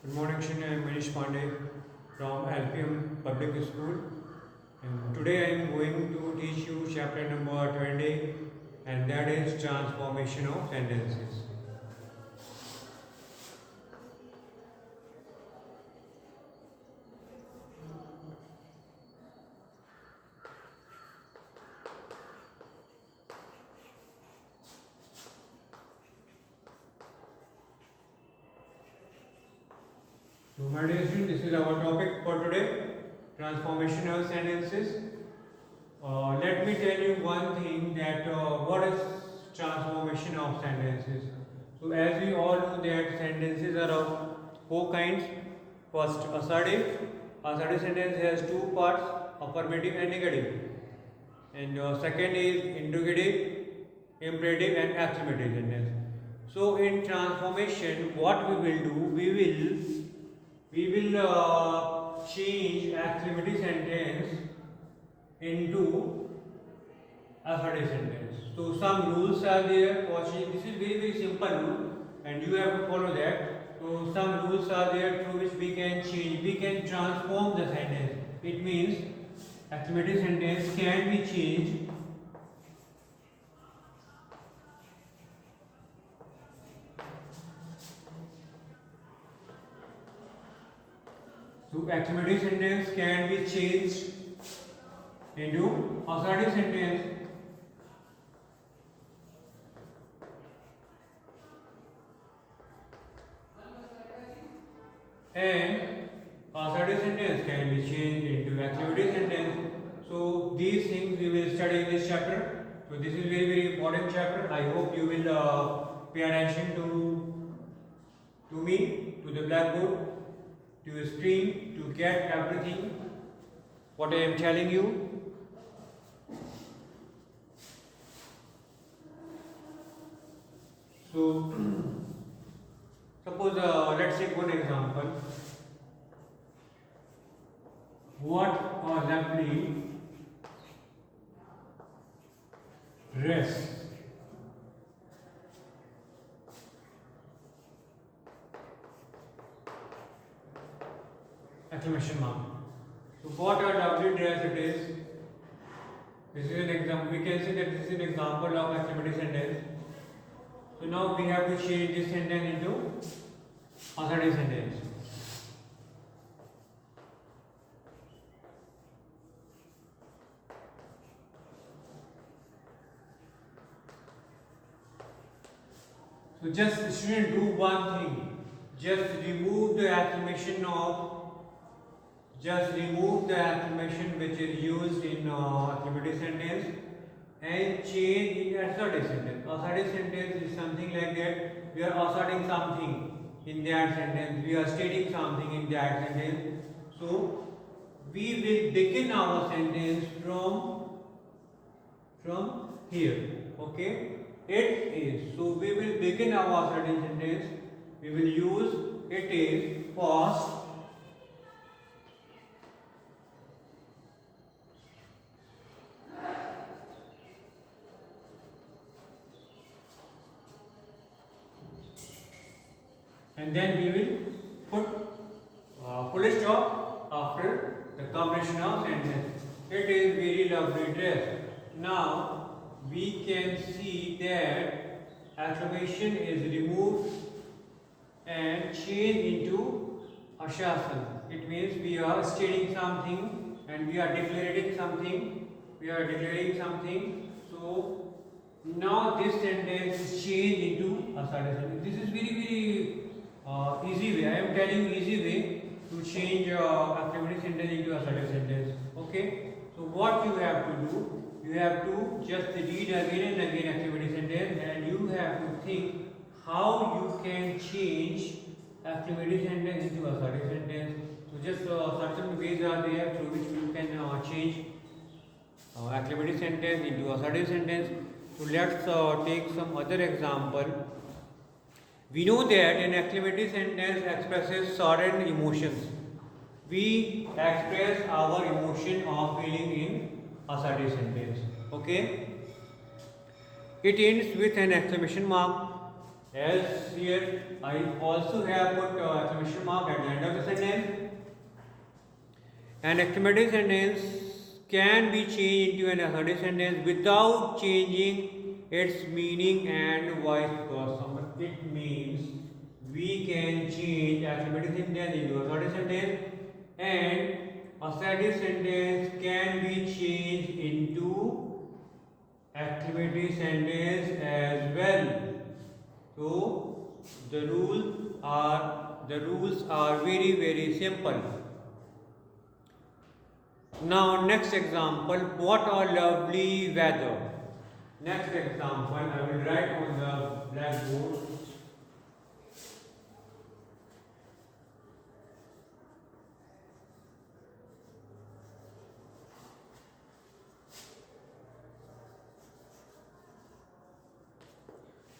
Good morning, Shin. I am Manish Pandey from LPM Public School. And today I am going to teach you chapter number 20, and that is transformation of sentences. So, my dear students, this is our topic for today, transformation of sentences. Let me tell you one thing that what is transformation of sentences. So, as we all know that sentences are of four kinds. First, assertive. Assertive sentence has two parts, affirmative and negative. And second is interrogative, imperative and exclamative sentence. So, in transformation, what we will do, we will change exclamative sentence into assertive sentence. So some rules are there for change. This is very simple rule, and you have to follow that. So some rules are there through which we can change. We can transform the sentence. It means exclamative sentence can be changed to exclamative sentence can be changed into assertive sentence. And assertive sentence can be changed into exclamative sentence. So these things we will study in this chapter. So this is very important chapter. I hope you will pay attention to me, to the blackboard, to the screen, to get everything what I am telling you. So suppose let's take one example. What a lovely dress. Exclamation mark. So what a lovely dress it is. This is an example. We can say that this is an example of exclamative sentence. So now we have to change this sentence into assertive sentence. So just student do one thing. Just remove the exclamation which is used in affirmative sentence and change in assertive sentence. Assertive sentence is something like that. We are asserting something in that sentence. We are stating something in that sentence. So we will begin our sentence from here. Okay. It is. So we will begin our assertive sentence. We will use it is first. And then we will put full stop after the completion of sentence. It is very lovely dress. Now we can see that exclamation is removed and changed into assertion. It means we are stating something and we are declaring something. So now this sentence is changed into assertion. This is very easy way. I am telling you easy way to change affirmative sentence into assertive sentence. Okay. So what you have to do, you have to just read again and again affirmative sentence, and you have to think how you can change affirmative sentence into assertive sentence. So just certain ways are there through which you can change affirmative sentence into assertive sentence. So let's take some other example. We know that an exclamative sentence expresses certain emotions. We express our emotion of feeling in assertive sentence. Okay. It ends with an exclamation mark As here I also have put exclamation mark at the end of the sentence. An exclamatory sentence can be changed into an assertive sentence without changing its meaning and vice versa. It means we can change exclamatory sentence into assertive sentence, and assertive sentence can be changed into exclamatory sentence as well. So the rules are very simple. Now next example, what a lovely weather. Next example, I will write on the blackboard.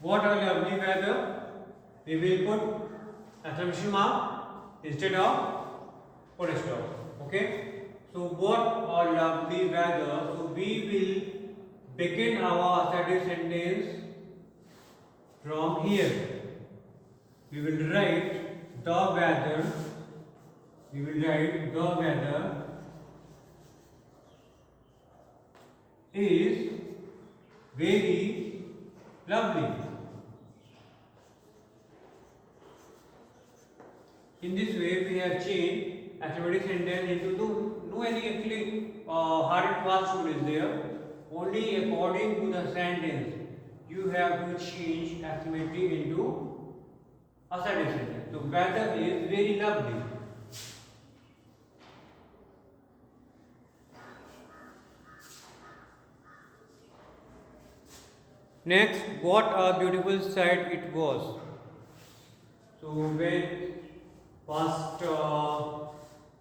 What a lovely weather. We will put exclamation mark instead of full stop. Okay. So what a lovely weather. So we will begin our assertive sentence from here. We will write the weather. We will write the weather is very lovely. In this way, we have changed exclamatory sentence into no any actually hard and fast rule is there. Only according to the sentence, you have to change exclamatory into assertive sentence. The weather is very lovely. Next, what a beautiful sight it was. So when past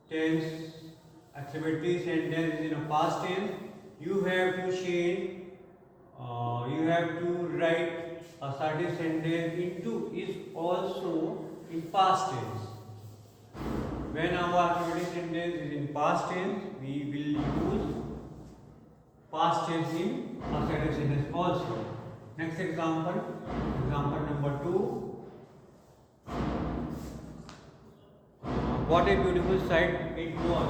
tense exclamatory sentence is in a past tense, you have to change. You have to write assertive sentence into is also in past tense. When our exclamatory sentence is in past tense, we will use past tense in assertive sentence also. Next example, example number 2. What a beautiful sight it was.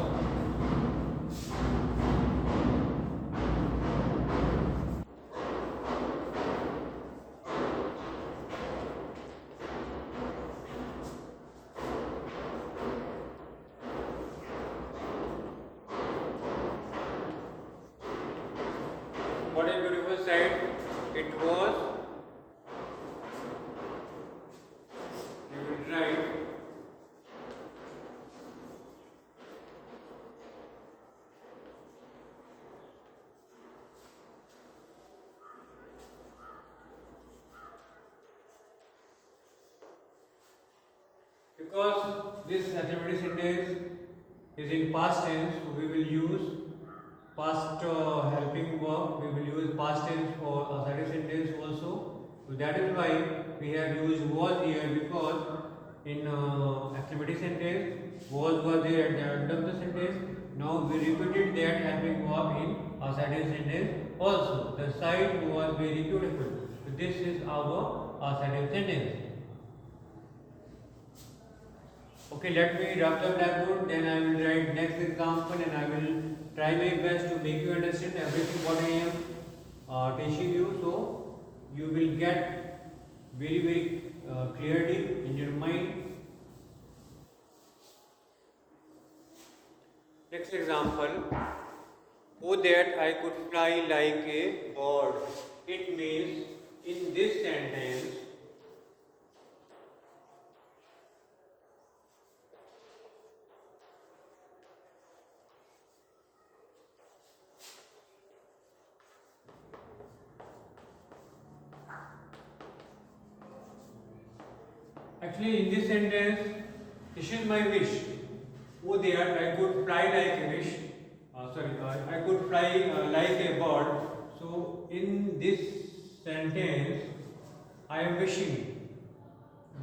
What a beautiful sight it was. You will write because this exclamatory sentence is in past tense, so we will use past helping verb. We will use past tense for assertive sentence also. So that is why we have used was here, because in exclamatory sentence was there at the end of the sentence. Now we repeated that helping verb in assertive sentence also. The sight was very beautiful. So this is our assertive sentence. Okay, let me rub the blackboard, then I will write next example and I will try my best to make you understand everything what I am teaching you, so you will get very clearly in your mind. Next example, oh that I could fly like a bird. It means in this sentence, actually in this sentence, this is my wish. Oh there I could fly like a wish. I could fly like a bird. So in this sentence, I am wishing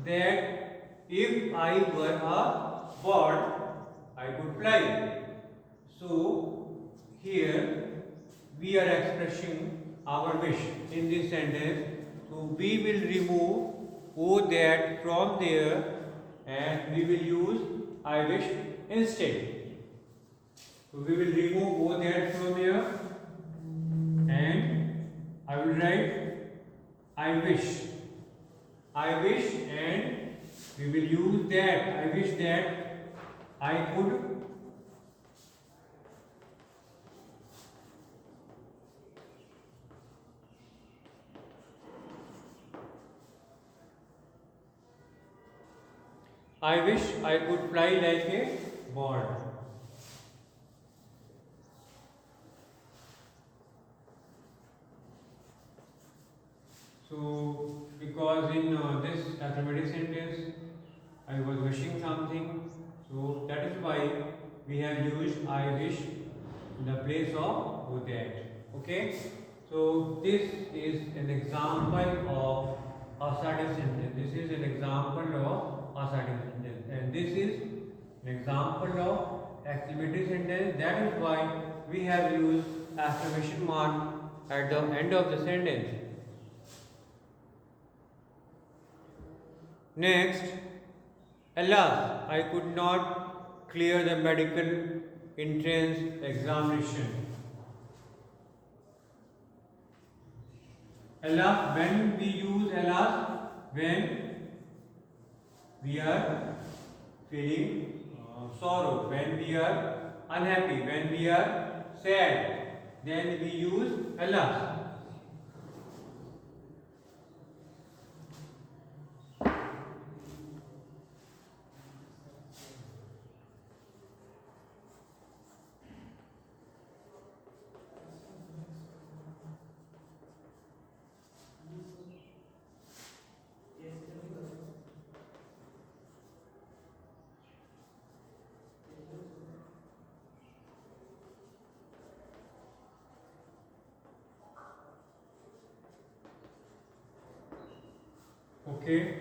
that if I were a bird, I could fly. So here we are expressing our wish in this sentence. So we will remove O that from there, and we will use I wish instead. So we will remove O that from here and I will write I wish. I wish and we will use that. I wish that I could I wish I could fly like a bird. So, because in this affirmative sentence, I was wishing something, so that is why we have used I wish in the place of would that. Okay? So, this is an example of assertive sentence. This is an example of assertive sentence, and this is an example of exclamatory sentence. That is why we have used exclamation mark at the end of the sentence. Next, alas, I could not clear the medical entrance examination. Alas, when we use alas, when we are feeling sorrow, when we are unhappy, when we are sad, then we use alas. Okay,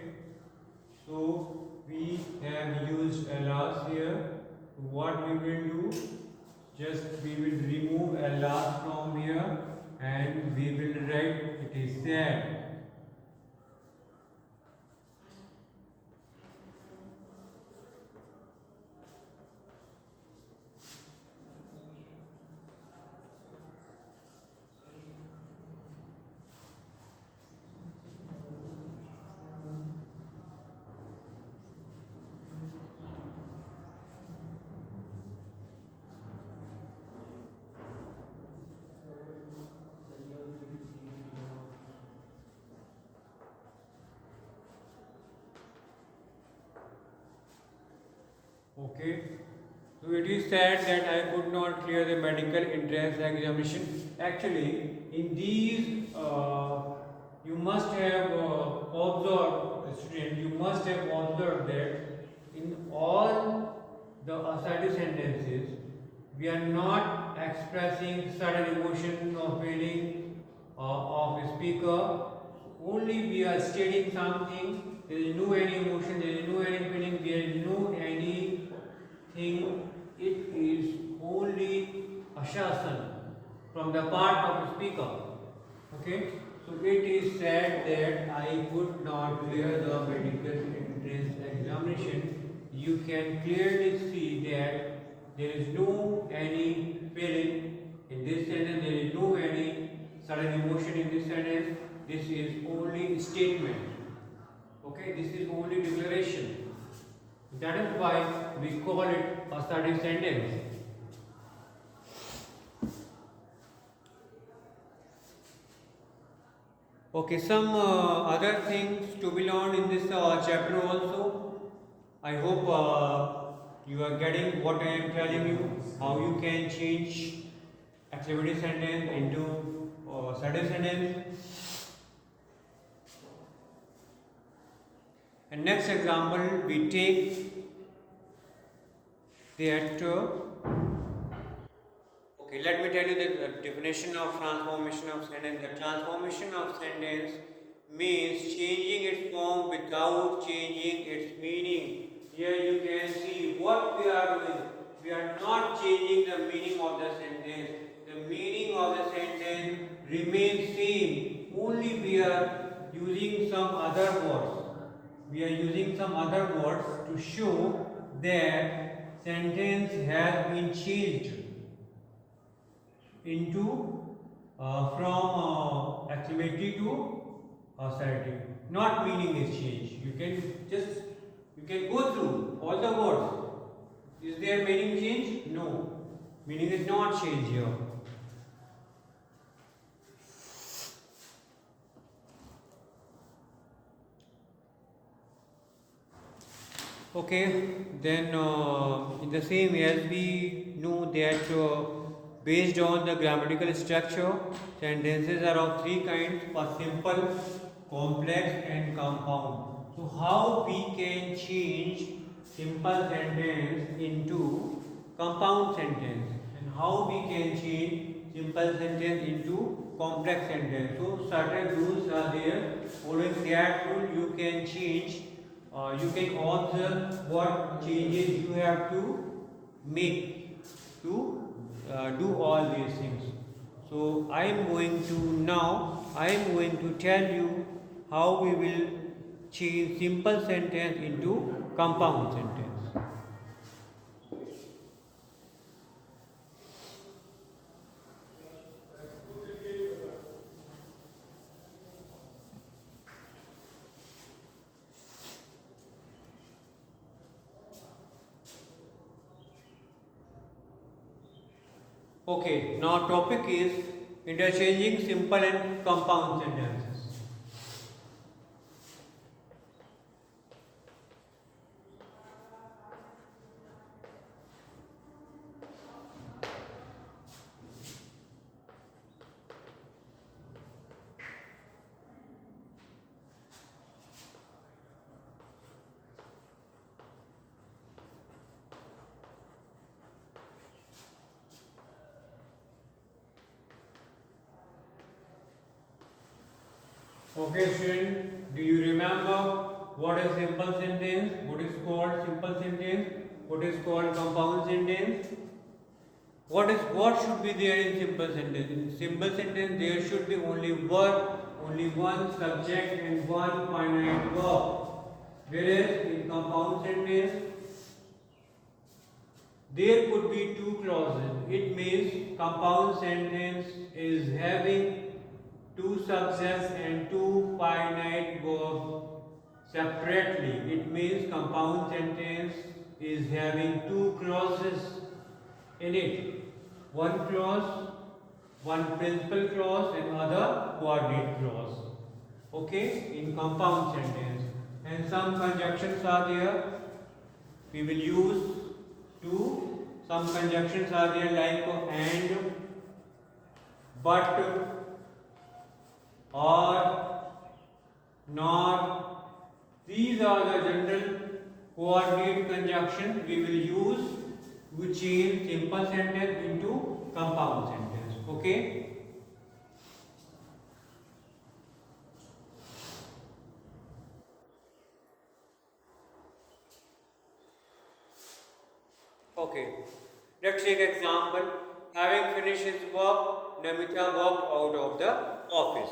so we have used alas here. What we will do? Just we will remove alas from here and we will write it is sad. Okay, so it is said that I could not clear the medical entrance examination. Actually, in these, you must have observed, student, you must have observed that in all the assertive sentences, we are not expressing sudden emotion or feeling of a speaker. Only we are stating something. There is no any emotion. There is no any feeling. There is no any thing. It is only assertion from the part of the speaker. Okay. So it is said that I could not clear the medical entrance examination. You can clearly see that there is no any feeling in this sentence. There is no any sudden emotion in this sentence. This is only statement. Okay, this is only declaration. That is why we call it assertive sentence. Okay, some other things to be learned in this chapter also. I hope you are getting what I am telling you, how you can change exclamative sentence into assertive sentence. And next example, we take that. Okay, let me tell you the definition of transformation of sentence. The transformation of sentence means changing its form without changing its meaning. Here you can see what we are doing. We are not changing the meaning of the sentence. The meaning of the sentence remains same. Only we are using some other words. we are using some other words to show that sentence has been changed into from exclamatory to assertive. Not meaning is changed. You can go through all the words. Is there meaning change? No. Meaning is not changed here. Okay, then in the same as we know that based on the grammatical structure, sentences are of three kinds: simple, complex, and compound. So how we can change simple sentence into compound sentence, and how we can change simple sentence into complex sentence. So certain rules are there. Following that rule, you can change. You can observe what changes you have to make to do all these things. So I am going to tell you how we will change simple sentence into compound sentence. Okay, now topic is interchanging simple and compound sentences. Okay, student, do you remember what is simple sentence? What is called simple sentence? What is called compound sentence? What should be there in simple sentence? In simple sentence, there should be only one subject and one finite verb. Whereas in compound sentence, there could be two clauses. It means compound sentence is having two subjects and two finite verbs separately. It means compound sentence is having two clauses in it. One clause, one principal clause and other coordinate clause. Okay, in compound sentence. And some conjunctions are there. We will use to. Some conjunctions are there like and, but, or, nor. These are the general coordinate conjunctions we will use to change simple sentence into compound sentence. Okay? Okay. Let's take example. Having finished his work, Namita walked out of the office.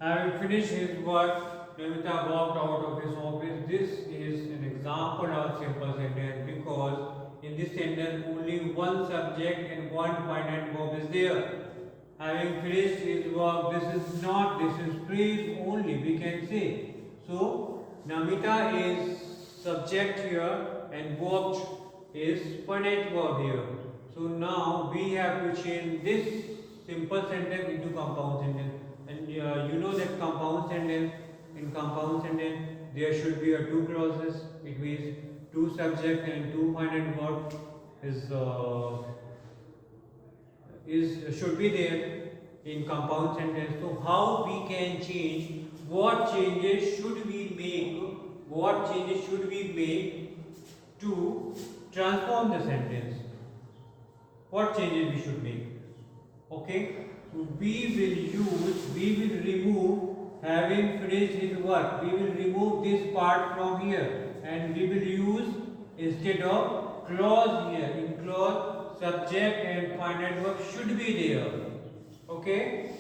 Having finished his work, Namita walked out of his office. This is an example of simple sentence because in this sentence only one subject and one finite verb is there. Having finished his work, this is phrase only, we can say. So, Namita is subject here and walked is finite verb here. So now we have to change this simple sentence into compound sentence. And you know that in compound sentence, there should be a two clauses. It means two subject and two finite verb is should be there. in compound sentence. So how we can change, what changes should we make to transform the sentence, what changes we should make. Okay, so we will remove, having finished his work, we will remove this part from here and we will use, instead of clause here, in clause subject and finite verb should be there. Okay,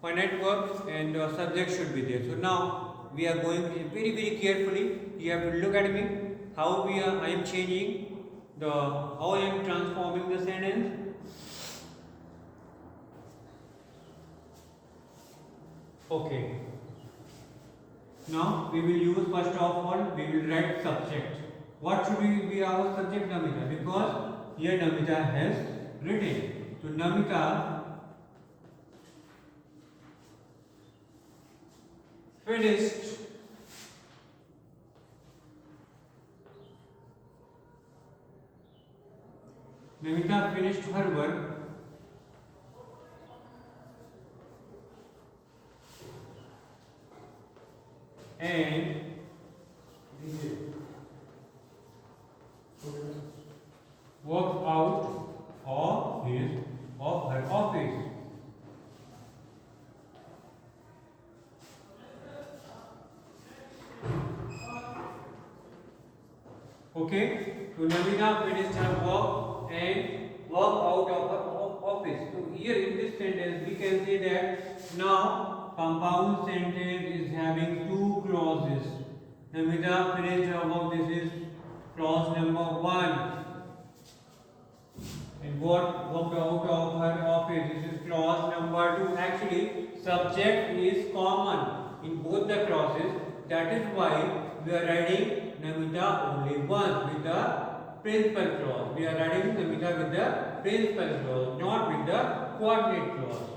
finite verbs and subject should be there. So now we are going very very carefully, you have to look at me how I am changing how I am transforming the sentence. Okay, now we will use, first of all we will write subject. What should be our subject? Namita, because here Namita has written. So Namita finished her work and walked out of her office. Okay, so Namita finished her work and walked out of her office. So here in this sentence we can say that now compound sentence is having two clauses. Namita finished her work, this is clause number 1, and walked out of her office, this is clause number 2. Actually subject is common in both the clauses, that is why we are writing Namita only once with the principal clause. We are writing Namita with the principal clause, not with the coordinate clause.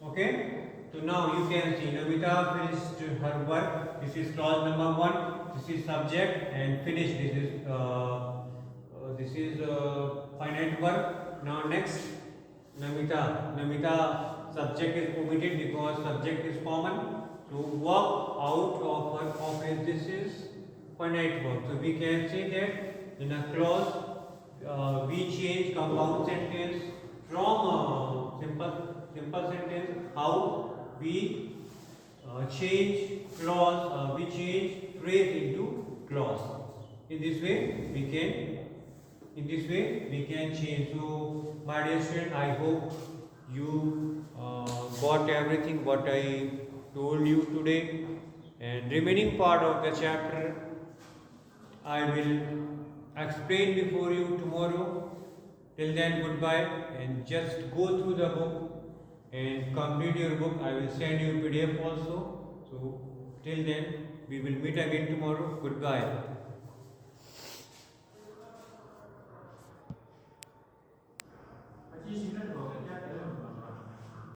Okay, so now you can see Namita finished her work. This is clause number 1. This is subject and finished. This is finite verb. Now next, Namita subject is omitted because subject is common. So walk out of her office, this is finite verb. So we can say that in a clause we change compound sentence from simple sentence. How we change phrase into clause. In this way we can change. So my dear student, I hope you got everything what I told you today, and remaining part of the chapter I will explain before you tomorrow. Till then, goodbye, and just go through the book and complete your book. I will send you PDF also. So till then, we will meet again tomorrow. Goodbye.